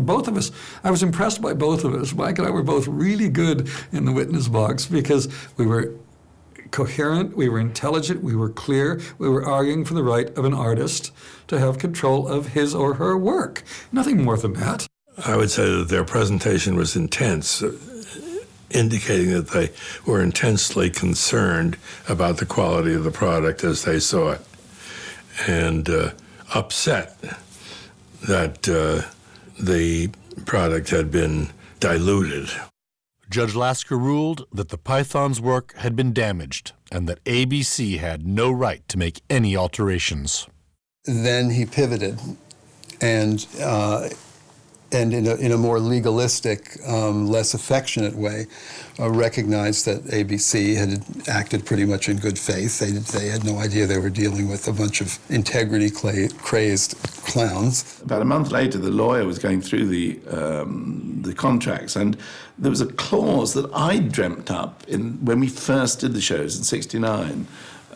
S9: both of us, I was impressed by both of us. Mike and I were both really good in the witness box because we were coherent, we were intelligent, we were clear, we were arguing for the right of an artist to have control of his or her work. Nothing more than that.
S19: I would say that their presentation was intense, indicating that they were intensely concerned about the quality of the product as they saw it, and upset that the product had been diluted.
S1: Judge Lasker ruled that the Python's work had been damaged and that ABC had no right to make any alterations.
S12: Then he pivoted and in a more legalistic, less affectionate way, recognized that ABC had acted pretty much in good faith. They had no idea they were dealing with a bunch of integrity-crazed clowns.
S17: About a month later, the lawyer was going through the contracts, and there was a clause that I dreamt up when we first did the shows in '69.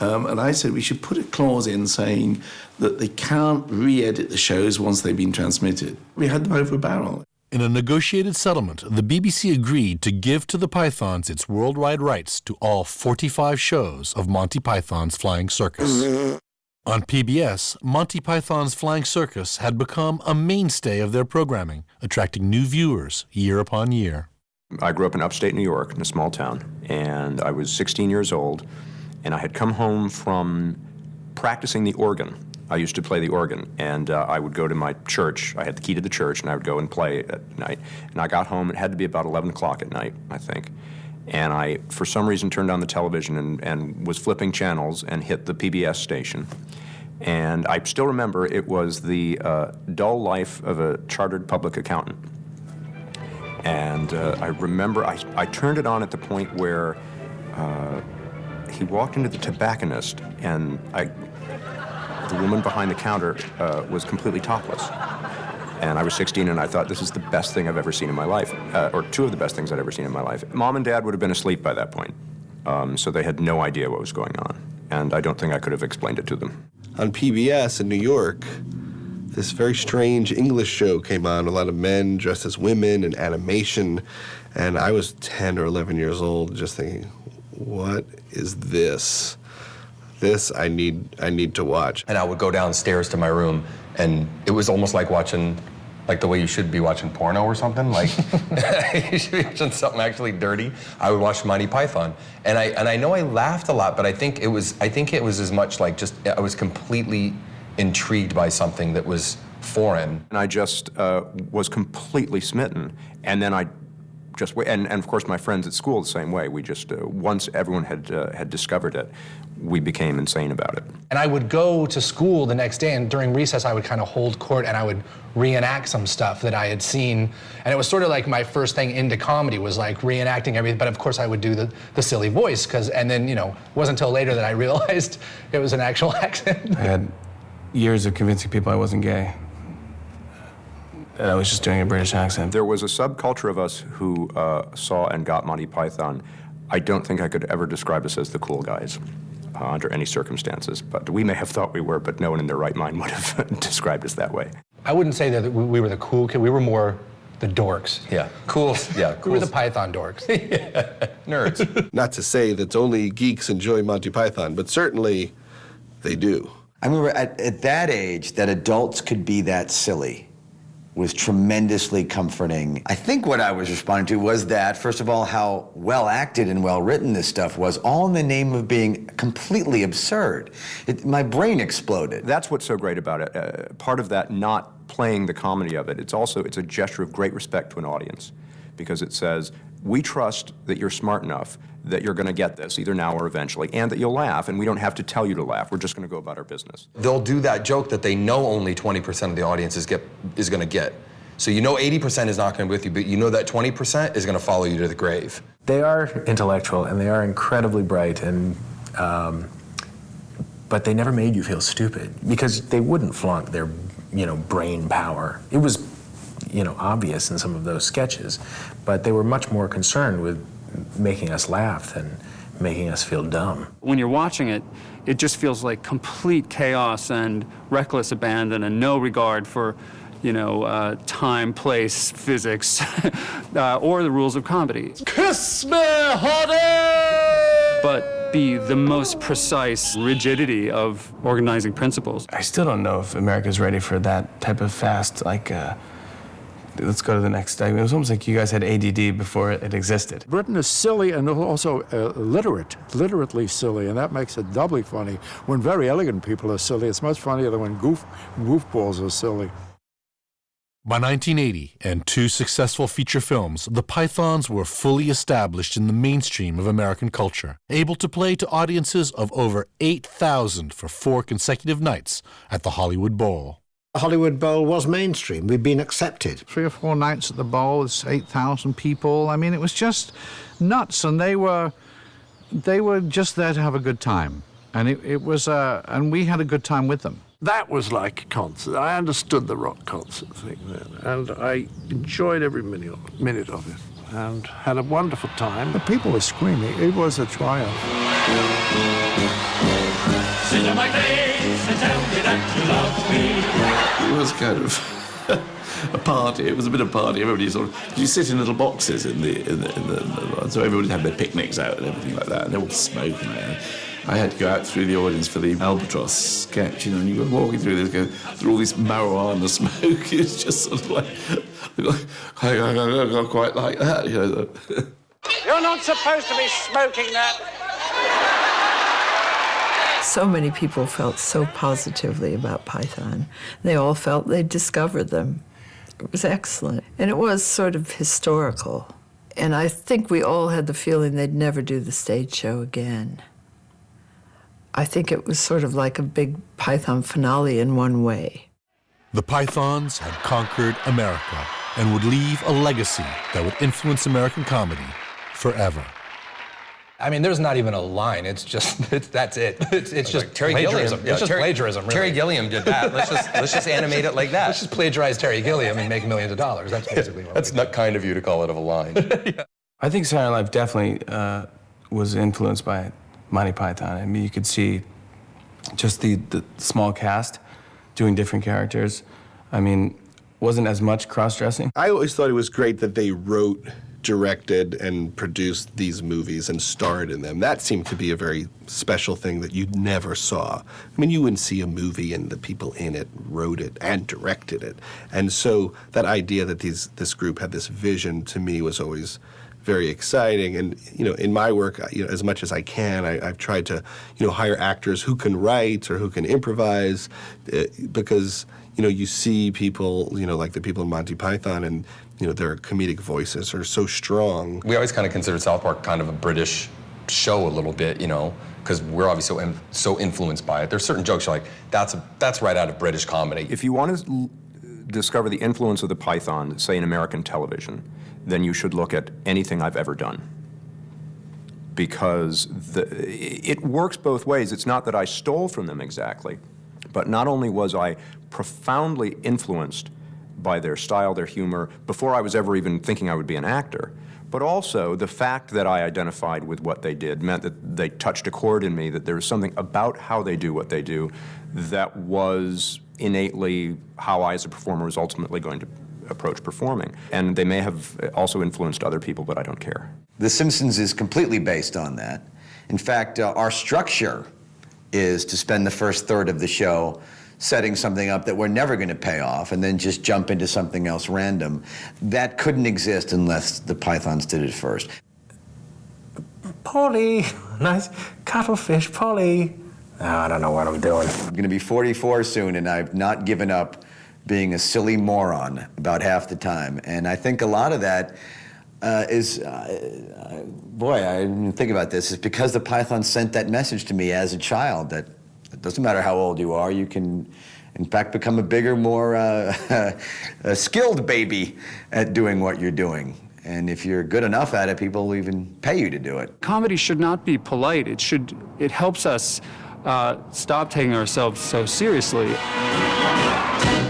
S17: And I said we should put a clause in saying that they can't re-edit the shows once they've been transmitted. We had them over a barrel.
S1: In a negotiated settlement, the BBC agreed to give to the Pythons its worldwide rights to all 45 shows of Monty Python's Flying Circus. On PBS, Monty Python's Flying Circus had become a mainstay of their programming, attracting new viewers year upon year.
S8: I grew up in upstate New York, in a small town, and I was 16 years old, and I had come home from practicing the organ. I used to play the organ, and I would go to my church. I had the key to the church, and I would go and play at night. And I got home, it had to be about 11 o'clock at night, I think. And I, for some reason, turned on the television and was flipping channels and hit the PBS station. And I still remember it was the dull life of a chartered public accountant. And I remember I turned it on at the point where he walked into the tobacconist, and the woman behind the counter was completely topless. And I was 16, and I thought, this is the best thing I've ever seen in my life, or two of the best things I'd ever seen in my life. Mom and Dad would have been asleep by that point, so they had no idea what was going on. And I don't think I could have explained it to them.
S20: On PBS in New York, this very strange English show came on, a lot of men dressed as women and animation, and I was 10 or 11 years old just thinking, what is this? This I need to watch.
S21: And I would go downstairs to my room, and it was almost like watching, like the way you should be watching porno or something. Like you should be watching something actually dirty. I would watch Monty Python, and I know I laughed a lot, but I think it was as much like just I was completely intrigued by something that was foreign.
S8: And I just was completely smitten, and then I just and of course my friends at school the same way. We just once everyone had discovered it, we became insane about it.
S22: And I would go to school the next day, and during recess I would kind of hold court and I would reenact some stuff that I had seen. And it was sort of like my first thing into comedy was like reenacting everything, but of course I would do the silly voice, and then, you know, it wasn't until later that I realized it was an actual accent.
S16: I had years of convincing people I wasn't gay. And I was just doing a British accent.
S8: There was a subculture of us who saw and got Monty Python. I don't think I could ever describe us as the cool guys under any circumstances, but we may have thought we were, but no one in their right mind would have described us that way.
S22: I wouldn't say that we were the cool kid, we were more the dorks.
S21: Yeah, cool. Yeah, cool.
S22: We were the Python dorks.
S20: Nerds. Not to say that only geeks enjoy Monty Python, but certainly they do.
S23: I remember at that age that adults could be that silly was tremendously comforting. I think what I was responding to was that, first of all, how well acted and well written this stuff was, all in the name of being completely absurd. My brain exploded.
S8: That's what's so great about it. Part of that, not playing the comedy of it, it's a gesture of great respect to an audience, because it says, we trust that you're smart enough that you're going to get this, either now or eventually, and that you'll laugh, and we don't have to tell you to laugh. We're just going to go about our business.
S21: They'll do that joke that they know only 20% of the audience is going to get. So you know 80% is not going to be with you, but you know that 20% is going to follow you to the grave.
S25: They are intellectual, and they are incredibly bright, and but they never made you feel stupid, because they wouldn't flaunt their, brain power. It was, obvious in some of those sketches, but they were much more concerned with making us laugh than making us feel dumb.
S13: When you're watching it, it just feels like complete chaos and reckless abandon and no regard for, time, place, physics, or the rules of comedy.
S7: Kiss me, honey!
S13: But be the most precise rigidity of organizing principles.
S16: I still don't know if America's ready for that type of fast, let's go to the next day. It was almost like you guys had ADD before it existed.
S3: Britain is silly and also literately silly, and that makes it doubly funny. When very elegant people are silly, it's much funnier than when goofballs are silly.
S1: By 1980 and 2 successful feature films, the Pythons were fully established in the mainstream of American culture, able to play to audiences of over 8,000 for 4 consecutive nights at the Hollywood Bowl.
S5: The Hollywood Bowl was mainstream. We'd been accepted.
S4: 3 or 4 nights at the Bowl with 8,000 people. I mean, it was just nuts, and they were just there to have a good time, and and we had a good time with them.
S2: That was like a concert. I understood the rock concert thing then, and I enjoyed every minute of it, and had a wonderful time.
S3: The people were screaming. It was a triumph.
S7: Sit on my face and tell me that you love me.
S17: It was kind of a party. It was a bit of a party. Everybody you sit in little boxes in the so everybody had their picnics out and everything like that, and they were smoking there. I had to go out through the audience for the Albatross sketch, and you were walking through through all this marijuana smoke. It's just sort of like, I quite like that,
S14: You're not supposed to be smoking that.
S11: So many people felt so positively about Python. They all felt they'd discovered them. It was excellent. And it was sort of historical. And I think we all had the feeling they'd never do the stage show again. I think it was sort of like a big Python finale in one way.
S1: The Pythons had conquered America and would leave a legacy that would influence American comedy forever.
S22: I mean, there's not even a line. It's just that's it. It's just
S21: like Terry
S22: plagiarism.
S21: Gilliam.
S22: It's just plagiarism. Really.
S21: Terry Gilliam did that. Let's just animate it like that.
S22: Let's just plagiarize Terry Gilliam and make millions of dollars. That's basically what.
S21: That's not kind of you to call it of a line.
S16: Yeah. I think Saturday Night Live definitely was influenced by Monty Python. I mean, you could see just the small cast doing different characters. I mean, wasn't as much cross-dressing.
S20: I always thought it was great that they wrote, directed, and produced these movies and starred in them. That seemed to be a very special thing that you never saw. I mean, you wouldn't see a movie and the people in it wrote it and directed it. And so that idea that this group had this vision, to me, was always very exciting. And, in my work, as much as I can, I've tried to, hire actors who can write or who can improvise, because, you see people, like the people in Monty Python, and, their comedic voices are so strong.
S21: We always kind of considered South Park kind of a British show a little bit, because we're obviously so influenced by it. There's certain jokes you're like, that's right out of British comedy.
S8: If you want to discover the influence of the Python, say in American television, then you should look at anything I've ever done. Because it works both ways. It's not that I stole from them exactly, but not only was I profoundly influenced by their style, their humor, before I was ever even thinking I would be an actor, but also the fact that I identified with what they did meant that they touched a chord in me, that there was something about how they do what they do that was innately how I as a performer was ultimately going to approach performing. And they may have also influenced other people, but I don't care.
S23: The Simpsons is completely based on that. In fact, our structure is to spend the first third of the show setting something up that we're never going to pay off and then just jump into something else random. That couldn't exist unless the Pythons did it first.
S25: Polly, nice cuttlefish, Polly. Oh, I don't know what I'm doing.
S23: I'm going to be 44 soon, and I've not given up being a silly moron about half the time. And I think a lot of that boy, I didn't even think about this, is because the Python sent that message to me as a child that it doesn't matter how old you are, you can, in fact, become a bigger, more skilled baby at doing what you're doing. And if you're good enough at it, people will even pay you to do it.
S13: Comedy should not be polite. It helps us stop taking ourselves so seriously.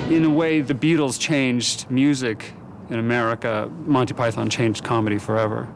S13: In a way, the Beatles changed music in America. Monty Python changed comedy forever.